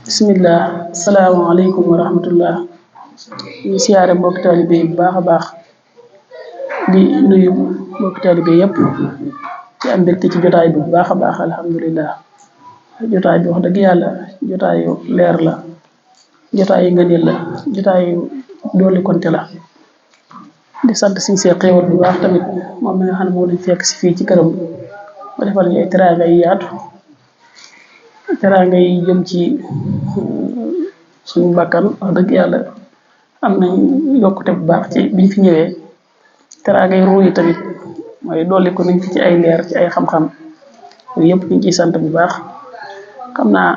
bismillah asalaamaaleykum wa rahmatullah ñu siyaare mbokk taalibe bu baax a baax di nuyu mbokk taalibe yépp ci am mbégte ci jotaay bi bu baax a baax alhamdulilah jotaay bi wax dëgg yàlla jotaayu leer la jotaayu ngëneel la jotaayu dooli konte la di sant siñ see xéewal bu baax tamit moom mi nga xam ne moo lañ fekk si fii ci këram ba defal ñu ay teraanga yi yaatu teraanga yi jëm ci suñu bakkan wax dëgg yàlla am nañ yokkute bu baax ci biñ fi ñëwee teraanga yi ruu yi tamit mooy dolli ko nañ fi ci ay leer ci ay xam-xam yooyu yëpp ñu ciy sant bu baax xam naa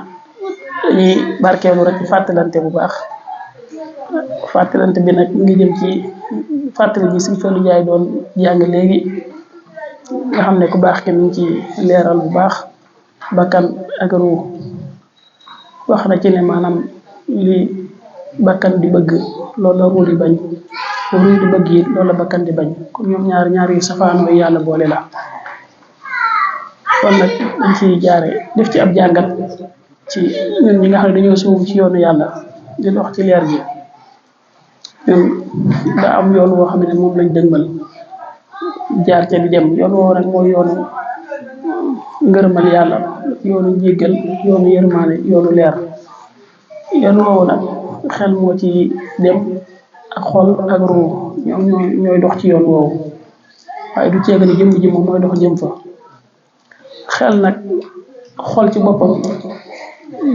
dañuy barkeelu rek fàttalante bu baax fàttalante bi nag ngi jëm ci fàttali ji suñ Fallou Ndiaye doon jàng léegi nga xam ne ku baax ki ñu ci leeral bu baax bakkan ak ruu wax na ci ne maanaam li bakkan di bëgg loolu la ruu di bañ ruu di bëgg it loolu la bakkan di bañ comme ñoom ñaar yu safaanoo yàlla boole la kon nag dañ ciy jaare def ci ab jàngat ci ñun ñi nga xam ne dañoo suubu ci yoonu yàlla di dox ci leer gi ñun daa am yoon woo xam ne moom lañ dëgmal jaar ca di dem yoon woo nag mooy yoonu ngërëmal yàlla yoonu njéggal yoonu yërmaane yoonu leer yoon woowu nag xel moo ci dem ak xol ak ruu ñoom ñooy dox ci yoon woowu waaye du ceega ni jëmm ji moom mooy dox jëm fa xel nag xol ci boppam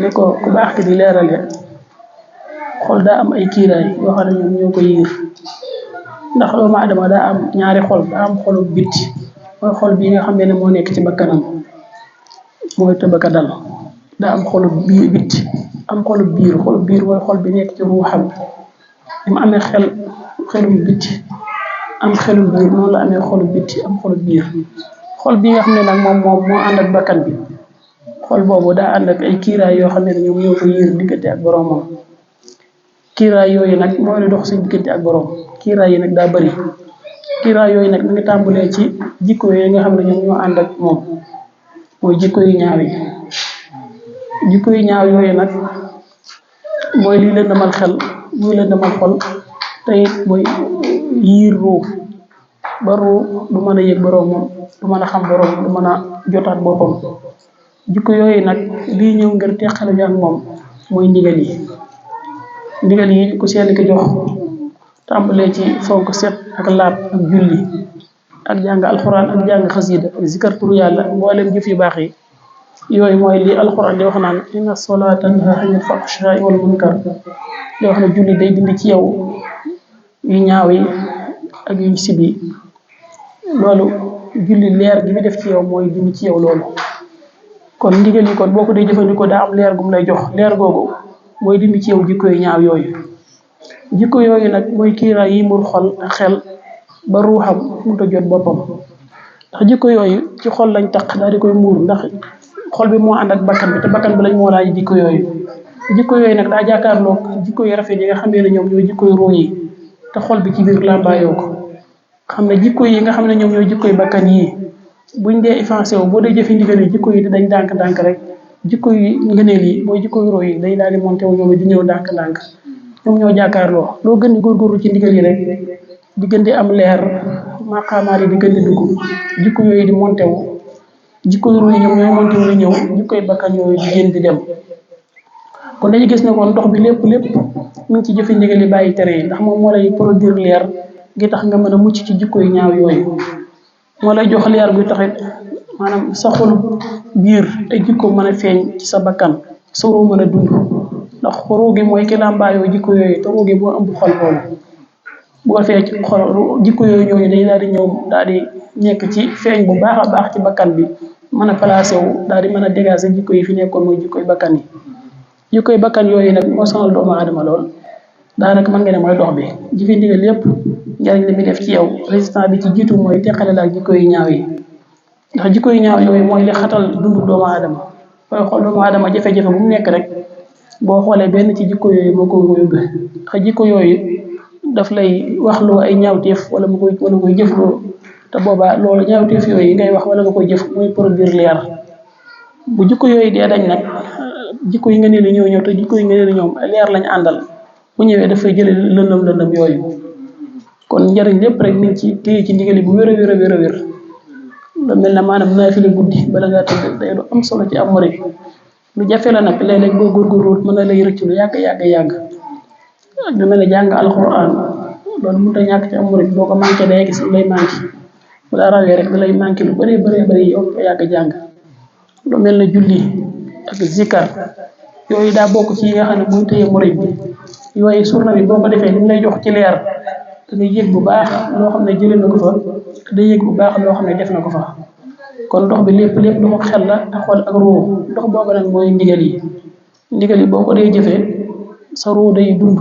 ni ko ku baax ki di leerale xol daa am ay kiiraay yoo xam ne ñoom ñoo ko yiir ndax doomu aadama daa am ñaari xol daa am xolu bitti mooy xol bii nga xam ne moo nekk ci bakkanam mooy tëbaka dal daa am xolu biir bitti am xolu biir mooy xol bi nekk ci ruuxam mu amee xelum bitti am xelum biir noonu la amee xolu bitti am xolu biir xol bi nga xam ne nag moom moo ànd ak bakkan bi xol boobu daa ànd ak ay kiiraay yoo xam ne ñoom ñoo ko yiir diggante ak boroomam kiiraay yooyu nag mooy la dox suñ diggante ak boroom kiiraay yi nag daa bëri kiiraay yooyu nag mi ngi tàmbalee ci jikko yooyu nga xam ne ñoom ñoo ànd ak moom mooy jikko yu ñaaw yi jikko yu ñaaw yooyu nag mooy lii leen damal xel lii leen damal xol te it mooy yiir ruu ba ruu du mën a yëg boroomam du mën a xam boroom du mën a jotaat boppam jikko yooyu nag lii ñëw ngir teqale bi ak moom mooy ndigal yi ku seen ko jox tàmbalee ci fonk set ak laab ak julli ak jàng alxuraan ak jàng xasida ak zikar turu yàlla mboolem jëf yu baax yi yooyu mooy li alxuraan di wax naan inna salaata tanhaa anil fahshaa'i wal munkar di wax ne julli day dindi ci yow yu ñaaw yi ak yu sib yi loolu julli leer gi mu def ci yow mooy dindi ci yow loolu kon ndigal yi kon boo ko dee jëfandikoo daa am leer gum lay jox leer googu mooy dindi ci yow jikko yu ñaaw yooyu jikko yooyu nag mooy kiiraay yi mur xol ak xel ba ruuxam mënut a jot boppam ndax jikko yooyu ci xol lañ taq daal di koy muur ndax xol bi moo ànd ak bakkan bi te bakkan bi lañ moo laaj jikko yooyu nag daa jàkkaarloog jikko yu rafet yi nga xam ne ñoom ñooy jikko yu ruu yi te xol bi ci biir làmbaayoo ko xam ne jikko yi nga xam ne ñoom ñooy jikko yu bakkan yii buñ dee effacé wu boo dee jëfe ndigal yi jikko yi dañ ndànk-ndànk rek jikko yu ngëneel yi mooy jikko yu ruu yi day daal di monté wu ñoom di ñëw ndànk-ndànk ñoom ñoo jàkkaarloo loo gën di góorgóorlu ci ndigal yi rek di gën di am leer maqaamaar yi di gën di dugg jikko yooyu di monté wu jikko yu ruu yi ñoom ñooy monté wu di ñëw jikko yu bakkan yooyu di gën di dem kon dañu gis ne kon ndox bi lépp mu ngi ci jëfe ndigal yi bàyyi tere yi ndax moom moo lay produire leer gi tax nga mën a mucc ci jikko yu ñaaw yooyu moo lay jox leer guy taxit maanaam sa xol biir ay jikko mën a feeñ ci sa bakkan sa ruu mën a dund ndax ruu gi mooy ki làmbaayoo jikko yooyu te ruu gi moo ëmb xol boobu bu ko fee ci xol jikko yooyu ñooñu dañu daal di ñëw daal di nekk ci feeñ bu baax a baax ci bakkan bi mën a placé wu daal di mën a dégager jikko yi fi nekkoon mooy jikko yu bakkan yi jikko yu bakkan yooyu nag moo sonal doomu aadama lool daanaka mën nga ne mooy dox bi jëfe ndigal lépp njariñ li muy def ci yow résistant bi ci jiitu mooy teqale la ak jikko yu ñaaw yi ndax jikko yu ñaaw yooyu mooy li xatal dundu doomu aadama booy xool doomu aadama jafe-jafe bu mu nekk rek boo xoolee benn ci jikko yooyu moo ko yóbbe ndax jikko yooyu daf lay wax loo ay ñaawteef wala mu koy jëfloo te boobaa loolu ñaawteef yooyu ngay wax wala nga koy jëf muy produire leer bu jikko yooyu dee dañ nag jikko yi nga ne li ñëw te jikko yi nga ne li ñoom leer lañ àndal bu ñëwee dafay jële lëndëm yooyu. kon njariñ lépp rek ni ci téye ci ndigali bu wér a wér lu mel ne maanaam naafila guddi bala ngaa tëdd day lu am solo ci am murid lu jafe la nag léeg-léeg boo góorgóorlu mën na lay rëcc lu yàgg lu mel ne jàng alxuraan loolu mënut a ñàkk ci am murid boo ko manqué day gis lay manqué bu la rawee rek da lay manqué lu bëri yow ko yàgg jàng. lu mel ne julli ak zikar yooyu daa bokk ci yi nga xam ne muy téye murid bi yooyu surna bi boo ko defee li mu lay jox ci leer da ngay yëg bu baax loo xam ne jëlee na ko fa da yëg bu baax loo xam ne def na ko fa. kon ndox bi lépp lu ko xel la ak xol ak ruu ndox boobu nag mooy ndigal yi boo ko dee jëfee sa ruu day dund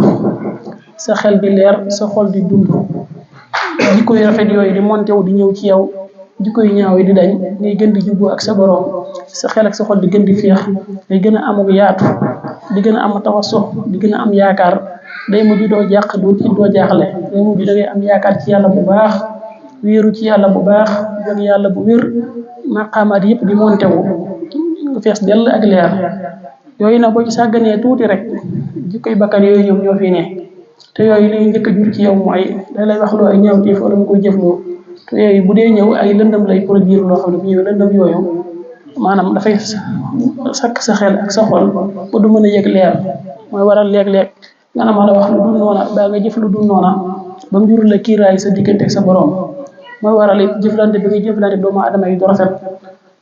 sa xel di leer sa xol di dund jikko yu rafet yooyu di monté wu di ñëw ci yow jikko yu ñaaw yi di dañ ngay gën di juboo ak sa borom sa xel ak sa xol di gën di féex day gën a amuk yaatu di gën a am tawassu di gën a am yaakaar day mujj doo jàq doo jaaxle day mujj da ngay am yaakaar ci yàlla bu baax wéeru ci yàlla bu baax gëm yàlla bu wér maqaamaat yëpp di monté wu nga fees dell ak leer yooyu nag boo ci sàgganee tuuti rek jikkoy bakkan yooyu ñoom ñoo fi ne te yooyu li njëkk a jur ci yow mooy da lay wax loo ay ñaawteef wala nga koy jëfloo te yooyu bu dee ñëw ay lëndëm lay produire loo xam ne bu ñëwee lëndëm yooyu maanaam dafay sakk sa xel ak sa xol ba du mën a yëg leer mooy waral léeg-léeg nga na mën a wax lu dul noona baa nga jëf lu dul noona ba mu jurul la kiiraay sa diggante ak sa borom mooy waral it jëflante bi nga jëflante doomu aadama yi du rafet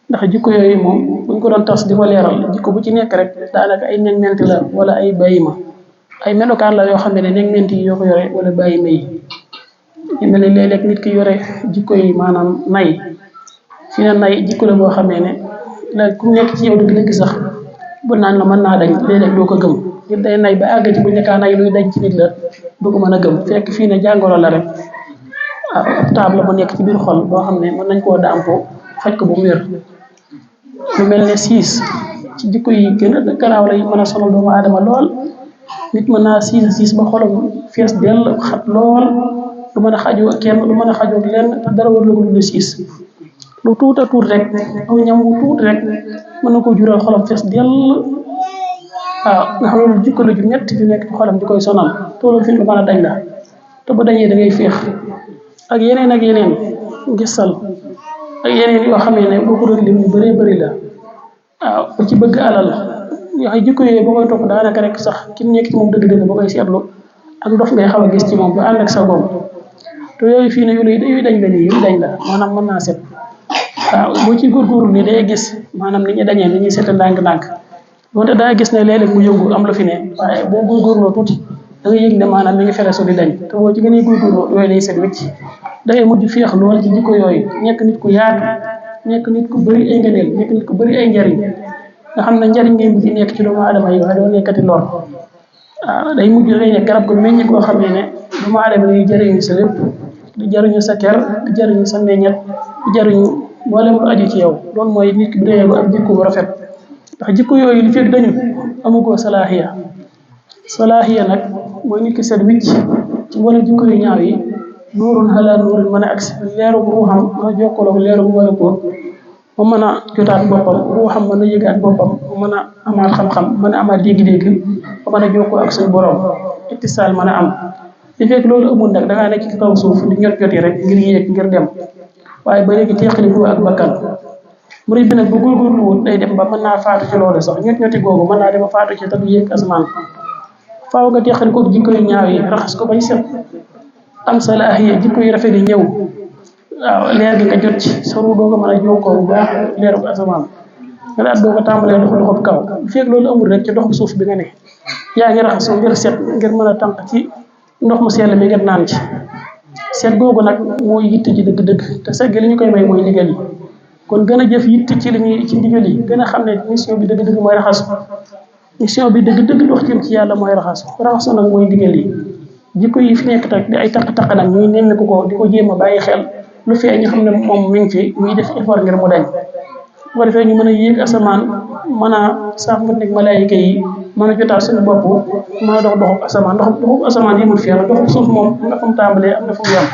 ndax jikko yooyu moom buñ ko doon tas di ko leeral jikko bu ci nekk rek daanaka ay nen la wala ay bàyyima ay melokaan la yoo xam ne nen yi yoo ko yore wala bàyyima yi ñu mel ne léeg-léeg nit ki yore jikko yi maanaam nay fi ne nay jikko la boo xamee ne la ku nekk ci yow dëgg sax bu naan la mën naa dañ léeg-léeg doo ko gëm nit day nay ba àgg ci bu njëkkaa nay luy dañ ci nit la du ko mën a gëm fekk fii ne jàngoro la rek taab la bu nekk ci biir xol boo xam ne mën nañ koo dàmpoo faj ko bu mu wér lu mel ne siis ci jikko yi gën a garaaw lay mën a sonal doomu aadama lool nit mën naa siis ba xolam fees dell xat lool du mën a xajoo kenn du mën a xajoo lenn te dara war la ko dul siis lu tuuta tuut rek aw ñam wu tuut rek mën na ko jural xolam fees dell waaw nga xam loolu jikko la ju metti ju nekk ci xolam di koy sonal toolu fi lu mën a dañ la te bu dañee da ngay féex ak yeneen gisal ak yeneen yoo xam ne boo ko doon lim yu bëri la waaw ba ci bëgg alal yoo jikko yooyu boo koy topp daanaka rek sax ki nekk ci moom dëgg-dëgg boo koy seetlu ak ndox ngay xaw a gis ci moom ba ànd ak sa góob te yooyu fii ne yu dañ la nii yu dañ la maanaam mën naa set waaw boo ci góorgóorlu ni day gis maanaam ni ñu dañee ni ñuy set ndànk-ndànk donte daa gis ne léeg-léeg mu yëngu am la fi ne waaye boo góorgóorloo tuuti da nga yëg ne maanaam mi ngi fere so di dañ te boo ci gën a góorgóorloo yooyu day set wécc da ngay mujj féex lool ci jikko yooyu nekk nit ku yaatu nekk nit ku bëri ay ngëneel nekk nit ku bëri ay njariñ nga xam ne njariñ ngay mujj nekk ci doomu aadama yi waaye doo nekkati lor waaw day mujj day nekk garab gu meññ koo xam ne doomu aadama yi jëriñu sa lépp di jëriñu sa ker di jëriñu sa meññet di jëriñu mboolem lu aju ci yow loolu mooy nit ki bu dee ak jikko bu rafet ndax jikko yooyu li fekk dañu amugoo salaahiya nag mooy nit ki set wicc ci mboolem jikko yu ñaaw yi nuurun ala nuurin mën a agsi leeru ruuxam mën a jokkaloog leeru bu walakoor mu mën a jotaat boppam ruuxam mën a yëgaat boppam mu mën a amaat xam-xam mën a amaat dégg-dégg ba mën a jokkoo ak suñu borom ittisaal mën a am li fekk loolu amul nag dangaa nekk ci kaw suuf di joti rek ngir yéeg ngir dem waaye ba léegi teqalikoo ak bakkan murid bi nag bu góorgóorlu wut day dem ba mën naa faatu ci loolu sax ñoti googu mën naa dem ba faatu ci te du yéeg asamaan faaw nga teqalikoo jikko yu ñaaw yi raxas ko bañ set am salaahiya jikko yu rafet yi ñëw waaw leer gi nga jot ci sa ruu doo ko mën a jokkoo bu baax leeru ko asamaan nga daal doo ko tàmbalee doxub kaw bu fekk loolu amul rek ci doxub suuf bi nga ne yaa ngi raxasoo ngir set ngir mën a tànq ci ndox mu sell mi ngir naan ci set googu nag mooy yitte ci dëgg-dëgg te segg li ñu koy may mooy ndigal yi kon gën a jëf yitte ci li ñuy ci ndigal yi gën a xam ne mission bi dëgg-dëgg mooy raxasu mission bi dëgg-dëgg dox jëm ci yàlla mooy raxasu nag mooy ndigal yi jikko yi fi nekk tak di ay taq-taq nag ñuy nemmiku ko di ko jéem a bàyyi xel lu fee ñu xam ne moom mi ngi fi muy def effort ngir mu dañ bu ko defee ñu mën a yéeg asamaan mën a sàmmanteeg malaayika yi mën a jotaat suñu bopp mën a dox doxub asamaan doxub asamaan yëmul fenn doxub suuf moom am na fu mu tàmbalee am na fu mu yem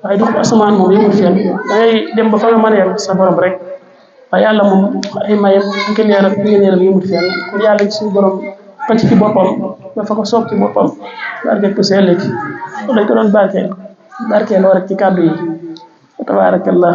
waaye doxub asamaan moom yëmul fenn da ngay dem ba fa nga mën a yem sa borom rek waaye yàlla moom ay mayam ngëneelam yëmut fenn kon yàlla ci suñu borom xëcc ci boppam dafa ko soob ci boppam barkeel ko sell ci dañ ko doon barkeeloo rek ci kàddu yi tabaarakallah